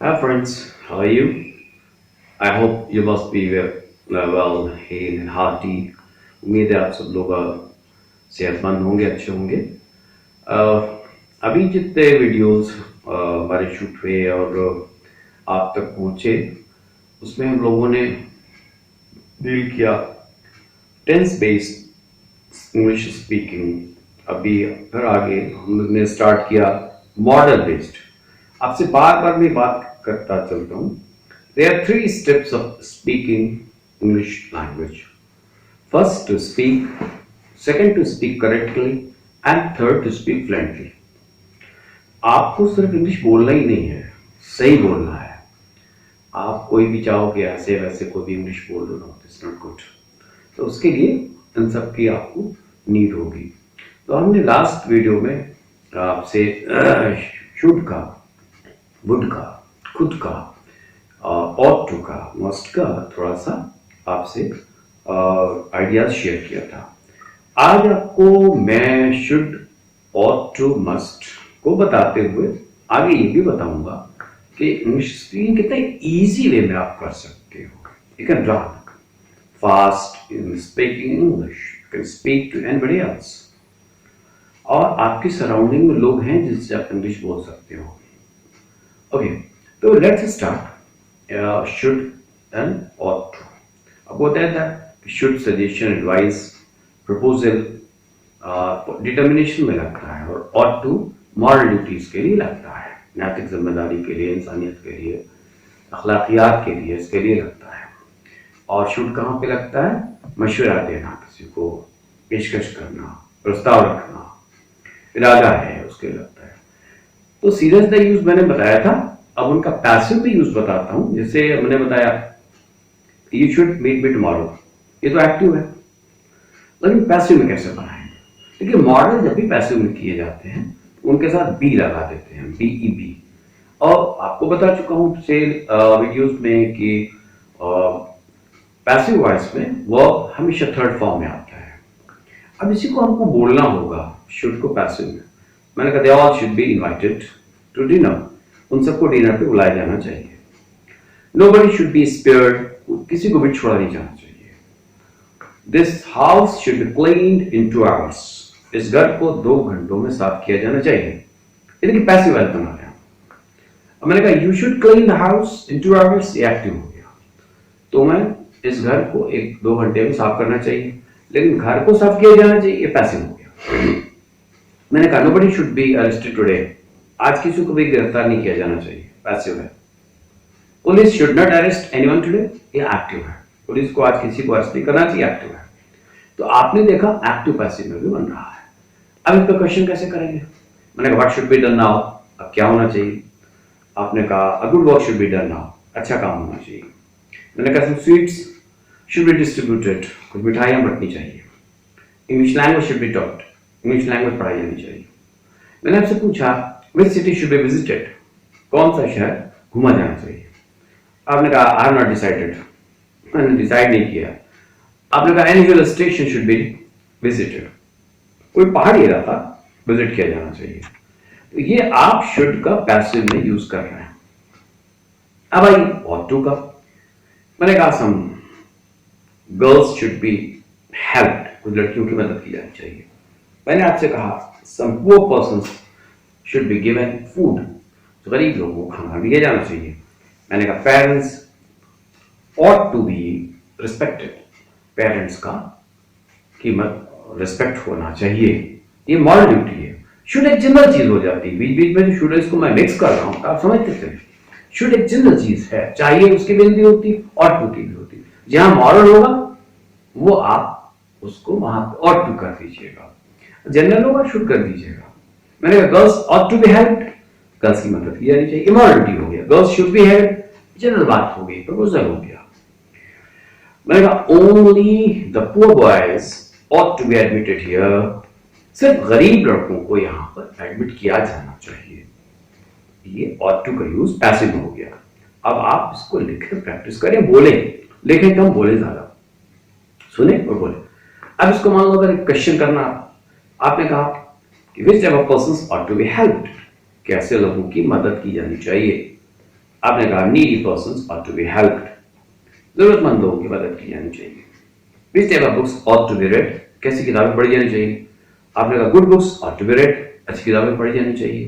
Hi friends, how are you? I hope you must be well, hale and hearty. उम्मीद है आप सब लोग सेहतमंद होंगे, अच्छे होंगे। अभी जितने वीडियोस हमारे शूट हुए और आप तक पहुंचे, उसमें हम लोगों ने डील किया टेंस बेस्ड इंग्लिश स्पीकिंग। अभी फिर आगे हम लोग ने स्टार्ट किया मॉडल बेस्ड। आपसे बार बार मैं बात करता चलता हूँ। There are three steps of speaking English language. First, to speak. Second, to speak correctly. And third, to speak fluently. आपको सिर्फ इंग्लिश बोलना ही नहीं है, सही बोलना है। आप कोई भी चाहोगे ऐसे वैसे कोई भी इंग्लिश बोल लो, इट्स नॉट गुड। तो उसके लिए इन सब की आपको नीड होगी। तो हमने लास्ट वीडियो में आपसे शुड का, वुड का, खुद का, ought to का, must का थोड़ा सा आपसे आइडियाज शेयर किया था। आज आपको मैं शुड, ought to, must को बताते हुए आगे ये भी बताऊंगा कि इंग्लिश स्पीकिंग कितने इजी वे में आप कर सकते हो। You can learn fast in speaking English, you can speak to anybody else, और आपकी सराउंडिंग में लोग हैं जिनसे आप इंग्लिश बोल सकते हो। ओके, तो let's start. Should and ought to। अब होता है that should suggestion, advice, proposal, determination में लगता है, और ought to मॉरल ड्यूटीज के लिए लगता है, नैतिक जिम्मेदारी के लिए, इंसानियत के लिए, अखलाकियात के लिए, इसके लिए लगता है। और शुड कहाँ पे लगता है? मशवरा देना, किसी को पेशकश करना, प्रस्ताव रखना, इरादा है, उसके लगता है। तो सीरियस द यूज मैंने बताया था। अब उनका पैसिव भी यूज बताता हूं। जैसे मैंने बताया you should meet me tomorrow, ये तो एक्टिव है, लेकिन पैसिव में कैसे बनाएंगे? देखिए, मॉडल जब भी पैसिव में किए जाते हैं उनके साथ बी लगा देते हैं, BEB। और आपको बता चुका हूं पिछले वीडियोस में कि पैसिव वॉइस में वर्ब हमेशा थर्ड फॉर्म में आता है। अब इसी को हमको बोलना होगा, शुड को पैसिव में। मैंने कहा they all should be invited to dinner, उन सबको डिनर पे बुलाया जाना चाहिए। Nobody should be spared, किसी को भी छोड़ा नहीं जाना चाहिए। This house should be cleaned in 2 hours, इस घर को 2 घंटों में साफ किया जाना चाहिए। ये देखिए पैसिव वॉइस बना रहे हैं। अब मैंने कहा you should clean the house in 2 hours, ये एक्टिव हो गया। तो मैं इस घर को 1-2 घंटे में साफ करना चाहिए, लेकिन घर को साफ किया जाना चाहिए, ये पैसिव हो गया। मैंने कहा nobody should be arrested today, आज किसी को भी गिरफ्तार नहीं किया जाना चाहिए, पैसिव है। Police should not arrest anyone today, ये एक्टिव है। पुलिस को आज किसी को अरेस्ट नहीं करना चाहिए, एक्टिव है। तो आपने देखा एक्टिव पैसिव में भी बन रहा है। अब इसका क्वेश्चन कैसे करेंगे? मैंने कहा what should be done now, अब क्या होना चाहिए? आपने कहा a good work should be done now, अच्छा काम होना चाहिए। मैंने कहा some sweets should be distributed, कुछ मिठाइयां बंटनी चाहिए। English language should be taught, English language पढ़ाई जानी चाहिए। मैंने आपसे पूछा Which city should be visited? कौन सा शहर घूमा जाना चाहिए? आपने कहा I have not decided, मैंने डिसाइड नहीं किया। आपने कहा any hill station should be visited, कोई पहाड़ी इलाका विजिट किया जाना चाहिए। तो ये आप should का पैसिव में यूज कर रहे हैं। अब आई ought to का। मैंने कहा some girls should be helped, कुछ लड़कियों की मदद की जानी चाहिए। मैंने आपसे कहा some poor persons should be given food, तो गरीब लोगों को खाना दिया जाना चाहिए। मैंने कहा parents ought to be respected, parents का कीमत रिस्पेक्ट होना चाहिए, ये मॉरल ड्यूटी है। शुड एक जनरल चीज हो जाती है, बीच बीच में जो शुड इसको मैं मिक्स कर रहा हूं, आप समझते थे। शुड एक जनरल चीज है, चाहिए उसकी भी भी होती, ought to की भी होती। जहां मॉरल होगा वो आप उसको वहां ought to कर दीजिएगा, जनरल होगा शुड कर दीजिएगा। मैंने कहा girls ought to be helped, girls की मदद की जानी चाहिए, इमोरलिटी हो गया। Girls should be helped, general बात हो गई, प्रपोजल हो गया। मैंने कहा only the poor boys ought to be admitted here, सिर्फ गरीब लड़कों को यहाँ पर एडमिट किया जाना चाहिए। ये ought to का यूज पैसिव हो गया। अब आप इसको लिखे, प्रैक्टिस करें, बोले, लिखें कम, बोले ज्यादा, सुने और बोले। अब इसको मान लो अगर क्वेश्चन करना, आपने कहा Which type of persons ought to be helped, कैसे लोगों की मदद की जानी चाहिए। आपने कहा needy persons are to be helped, जरूरतमंद लोगों की मदद की जानी चाहिए। Which type of books ought to be read, कैसी किताबें पढ़ी जानी चाहिए। आपने कहा good books ought to be read, अच्छी किताबें पढ़ी जानी चाहिए।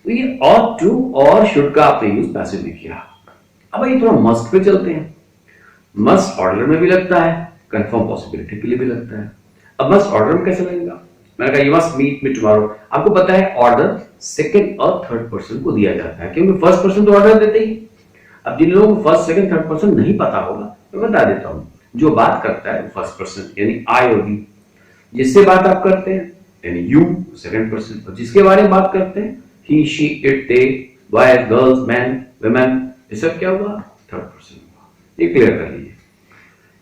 तो ये ऑट टू और शुड का आपने यूज पैसिव में किया। अब ये थोड़ा मस्ट पे चलते हैं। मस्ट ऑर्डर में भी लगता है, कंफर्म पॉसिबिलिटी के लिए भी लगता है। अब मस्ट ऑर्डर में कैसे लगेगा? मैंने कहा you must meet me tomorrow. आपको पता है ऑर्डर सेकंड और थर्ड पर्सन को दिया जाता है, क्योंकि फर्स्ट पर्सन तो ऑर्डर देते ही। अब जिन लोगों को फर्स्ट सेकंड थर्ड पर्सन नहीं पता होगा मैं बता देता हूं। जो बात करता है फर्स्ट पर्सन यानी आई होगी, जिससे बात आप करते हैं यानी यू सेकंड पर्सन, और जिसके बारे में बात करते हैं he she it they boys girls man women, ये सब क्या हुआ? थर्ड पर्सन हुआ। ये क्लियर कर लीजिए।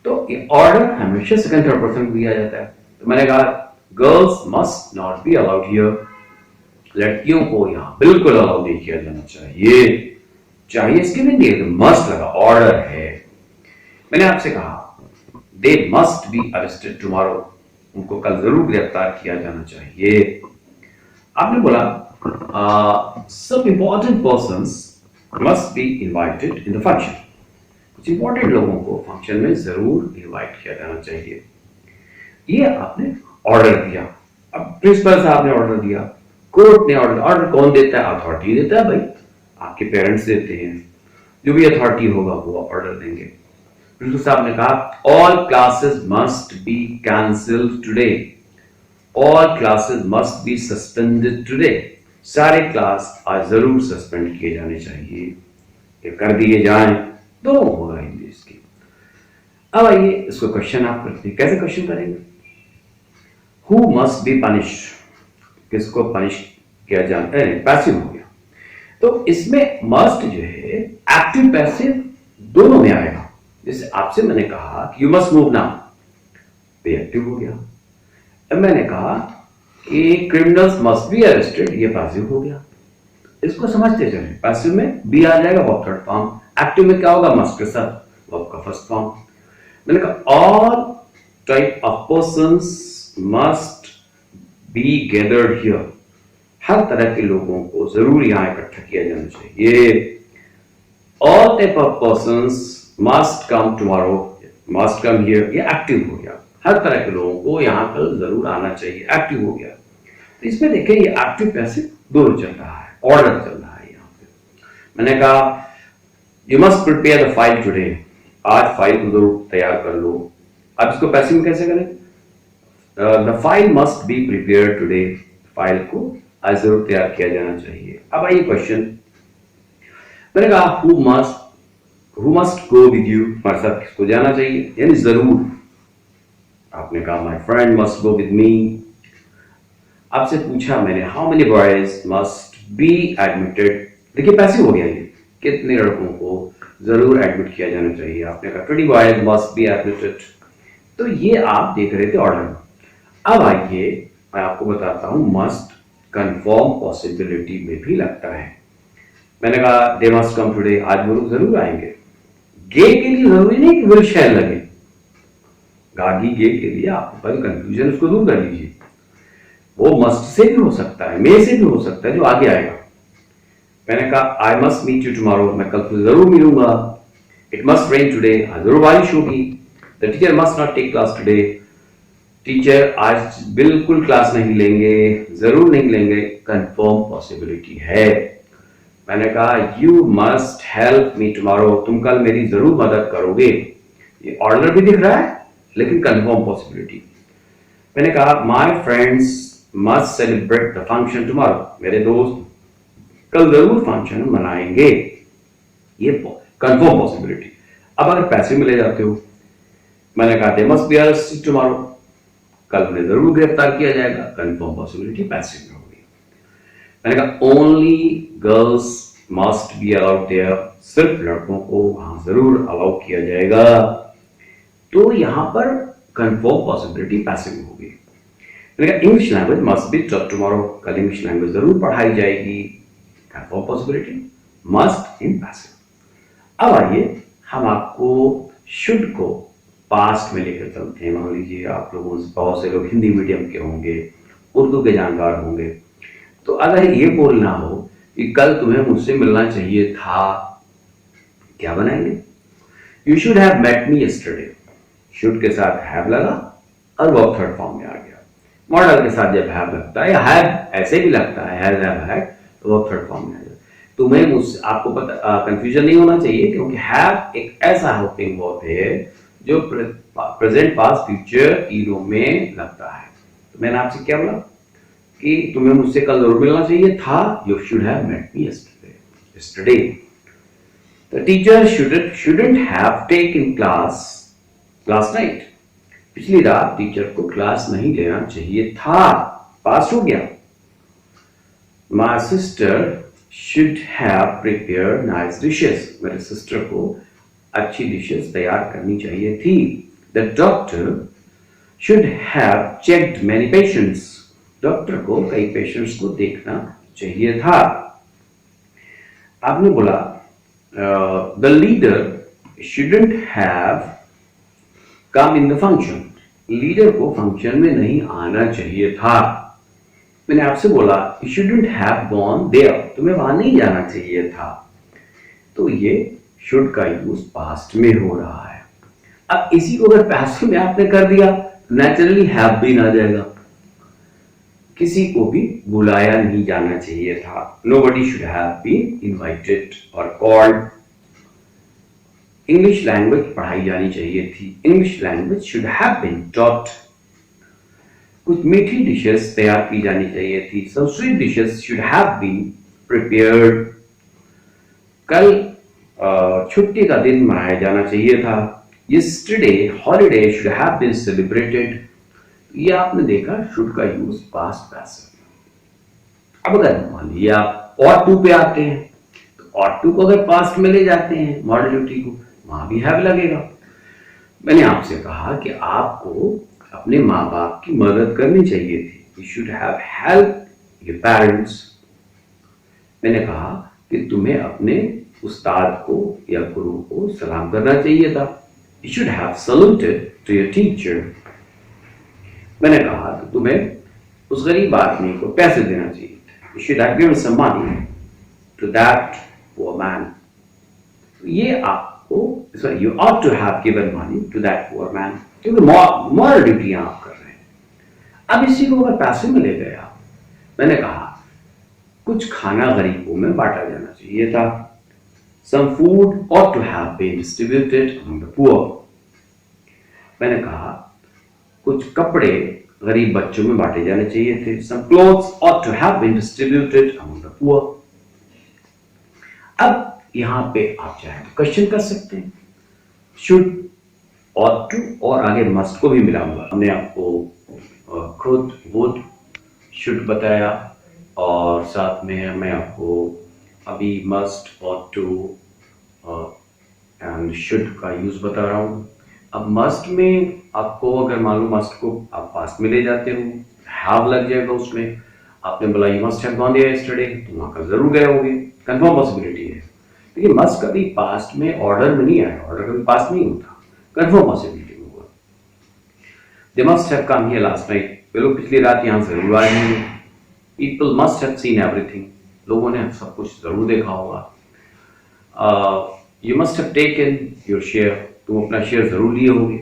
तो ये ऑर्डर हमेशा सेकंड थर्ड पर्सन को दिया जाता है। तो मैंने कहा girls must not be allowed here, लड़कियों को यहाँ बिल्कुल अलाउ नहीं किया जाना चाहिए इसके भी नहीं, मस्ट लगा, ऑर्डर है। मैंने आपसे कहा they must be arrested tomorrow, उनको कल जरूर गिरफ्तार किया जाना चाहिए। आपने बोला some important persons must be invited in the function, कुछ इंपॉर्टेंट लोगों को फंक्शन में जरूर इनवाइट किया जाना चाहिए। ये आपने ऑर्डर दिया। अब प्रिंसिपल साहब ने ऑर्डर दिया, कोर्ट ने ऑर्डर कौन देता है? अथॉरिटी देता है भाई, आपके पेरेंट्स देते हैं, जो भी अथॉरिटी होगा वो ऑर्डर देंगे। प्रिंसिपल साहब ने कहा all classes must be cancelled today, all classes must be suspended today, सारे क्लास आज जरूर सस्पेंड किए जाने चाहिए, ये कर दिए जाएं, दोनों होगा इंग्लिश की। अब आइए इसको क्वेश्चन आप करते हैं, कैसे क्वेश्चन करेंगे? हु मस्ट बी पनिश, किसको पनिश किया जाना है? पैसिव हो गया। तो इसमें मस्ट जो है एक्टिव पैसिव दोनों में आएगा। जैसे आपसे मैंने कहा कि यू मस्ट मूव नाउ, ये एक्टिव हो गया। अब मैंने कहा कि क्रिमिनल्स मस्ट बी अरेस्टेड, ये पैसिव हो गया। इसको समझते चले, पैसिव में बी आ जाएगा वर्ब थर्ड फॉर्म, एक्टिव में क्या होगा? मस्ट के साथ वर्ब का फर्स्ट फॉर्म। मैंने कहा all type of persons must be gathered here, हर तरह के लोगों को जरूर यहां इकट्ठा किया जाना चाहिए। All type of persons must come tomorrow, must come here, ये एक्टिव हो गया। हर तरह के लोगों को यहां कल जरूर आना चाहिए, एक्टिव हो गया। तो इसमें देखिए ये एक्टिव पैसिव दोनों चल रहा है, ऑर्डर चल रहा है। यहाँ पे मैंने कहा you must prepare the file today, आज फाइल को जरूर तैयार कर लो। अब इसको पैसिव में कैसे करें? The file must be prepare today, file को आज जरूर तैयार किया जाना चाहिए। अब आइए क्वेश्चन, मैंने कहा who must go with you, हमारे साथ किसको जाना चाहिए? यानी जरूर। आपने कहा my friend must go with me. आपसे पूछा मैंने how many boys must be admitted, देखिए पैसिव हो गया ये, कितने लड़कों को जरूर एडमिट किया जाना चाहिए। आपने कहा 20 बॉयज मस्ट बी एडमिटेड। तो ये आप देख रहे थे ऑर्डर। अब आइए मैं आपको बताता हूं मस्ट कंफर्म पॉसिबिलिटी में भी लगता है। मैंने कहा दे मस्ट कम टुडे, आज वो लोग जरूर आएंगे। गे के लिए जरूरी नहीं कि विल शैल लगे, गागी गे के लिए आपको पहले कंफ्यूजन उसको दूर कर लीजिए। वो मस्ट से भी हो सकता है, मे से भी हो सकता है, जो आगे आएगा। मैंने कहा I must meet you tomorrow, मैं कल तुझे जरूर मिलूंगा। इट मस्ट रेन टुडे, आज जरूर बारिश होगी। The teacher must not take class today, teacher आज बिल्कुल क्लास नहीं लेंगे, जरूर नहीं लेंगे, कंफर्म पॉसिबिलिटी है। मैंने कहा you must help me tomorrow, तुम कल मेरी जरूर मदद करोगे। ये ऑर्डर भी दिख रहा है लेकिन कंफर्म पॉसिबिलिटी। मैंने कहा my friends must celebrate the function tomorrow, मेरे दोस्त कल जरूर फंक्शन मनाएंगे, ये कंफर्म पॉसिबिलिटी। अब अगर पैसे में ले जाते हो, मैंने कहा they must be arrested tomorrow, कल उन्हें जरूर गिरफ्तार किया जाएगा, कंफर्म पॉसिबिलिटी पैसे में होगी। मैंने कहा only girls must be allowed there, सिर्फ लड़कों को वहां जरूर अलाउ किया जाएगा, तो यहां पर कंफर्म पॉसिबिलिटी पैसिव होगी। मैंने कहा English language must be taught tomorrow, कल इंग्लिश लैंग्वेज जरूर पढ़ाई जाएगी, confirm possibility must in passive. अब आइए हम आपको शुड को पास्ट में लेकर चलते हैं। मान लीजिए आप लोगों से बहुत से लोग हिंदी मीडियम के होंगे, उर्दू के जानकार होंगे, तो अगर ये बोलना हो कि कल तुम्हें मुझसे मिलना चाहिए था, क्या बनाएंगे? You should have met me yesterday. Should के साथ हैव लगा और वर्ब थर्ड फॉर्म में आ गया। मॉडल के साथ जब हैव लगता है या हैव ऐसे भी लगता है, हैज हैव हैड, तो वर्ब थर्ड फॉर्म में आ जाता है। तुम्हें मुझसे, आपको पता कंफ्यूजन नहीं होना चाहिए, क्योंकि हैव एक ऐसा हेल्पिंग वर्ब है जो प्रेजेंट पास्ट फ्यूचर तीनों में लगता है। तो मैंने आपसे क्या बोला कि तुम्हें मुझसे कल जरूर मिलना चाहिए था, you should have met me yesterday. The teacher shouldn't have taken class last night। पिछली रात टीचर को क्लास नहीं लेना चाहिए था, पास हो गया। My sister should have prepared nice dishes। मेरे सिस्टर को अच्छी डिशेस तैयार करनी चाहिए थी। The doctor should have checked many patients। Doctor को कई पेशेंट्स को देखना चाहिए था। आपने बोला the leader shouldn't have come in the function। Leader को फंक्शन में नहीं आना चाहिए था। मैंने आपसे बोला you shouldn't have gone there। तुम्हें वहां नहीं जाना चाहिए था। तो ये should का यूज पास्ट में हो रहा है। अब इसी को अगर पास्ट में आपने कर दिया, नेचुरली have been आ जाएगा। किसी को भी बुलाया नहीं जाना चाहिए था। Nobody should have been invited or called। English language पढ़ाई जानी चाहिए थी। English language should have been taught. कुछ मीठी डिशेस तैयार की जानी चाहिए थी। Some sweet dishes should have been prepared. कल छुट्टी का दिन मनाया जाना चाहिए था। Yesterday holiday should have been celebrated. ये आपने देखा शुड का यूज पास्ट पैसिव। अब अगर मान लीजिए आप ought to पे आते हैं, तो ought to को अगर पास्ट में ले जाते हैं मॉडलिटी को, वहां भी हैव लगेगा। मैंने आपसे कहा कि आपको अपने माँ बाप की मदद करनी चाहिए थी। You should have help your parents. मैंने कहा कि तुम्हें अपने उस्ताद को या गुरु को सलाम करना चाहिए था। You should have saluted to your teacher. मैंने कहा कि तुम्हें उस गरीब आदमी को पैसे देना चाहिए। You should have given some money to that poor man. ये आपको, you ought to have given money to that poor man, क्योंकि मॉरल ड्यूटी आप कर रहे हैं। अब इसी को अगर पैसे में ले गए आप, मैंने कहा कुछ खाना गरीबों में बांटा जाना चाहिए था। Some food ought to have been distributed among the poor। मैंने कहा कुछ कपड़े गरीब बच्चों में बांटे जाने चाहिए थे। Some clothes ought to have been distributed among the poor। अब यहां पे आप चाहें तो क्वेश्चन कर सकते हैं। शुड, ought to और आगे मस्ट को भी मिलाऊंगा। हमने आपको खुद वुड शुड बताया और साथ में मैं आपको अभी must, ought to and should का यूज बता रहा हूं। अब मस्ट में आपको अगर मान लो मस्ट को आप पास्ट में ले जाते हो, हैव लग जाएगा उसमें। आपने बोला you must have gone there yesterday, तो वहां का जरूर गए होंगे, कंफर्म पॉसिबिलिटी है। लेकिन मस्ट कभी पास्ट में ऑर्डर में नहीं आया, ऑर्डर कभी पास्ट नहीं होता, कंफर्म पॉसिबिलिटी में हुआ। They must have come here last night. वे लोग पिछली रात यहां जरूर आए होंगे। People must have seen everything. लोगों ने सब कुछ जरूर देखा होगा। You must have taken your share. तुम अपना शेयर जरूर लिए होंगे।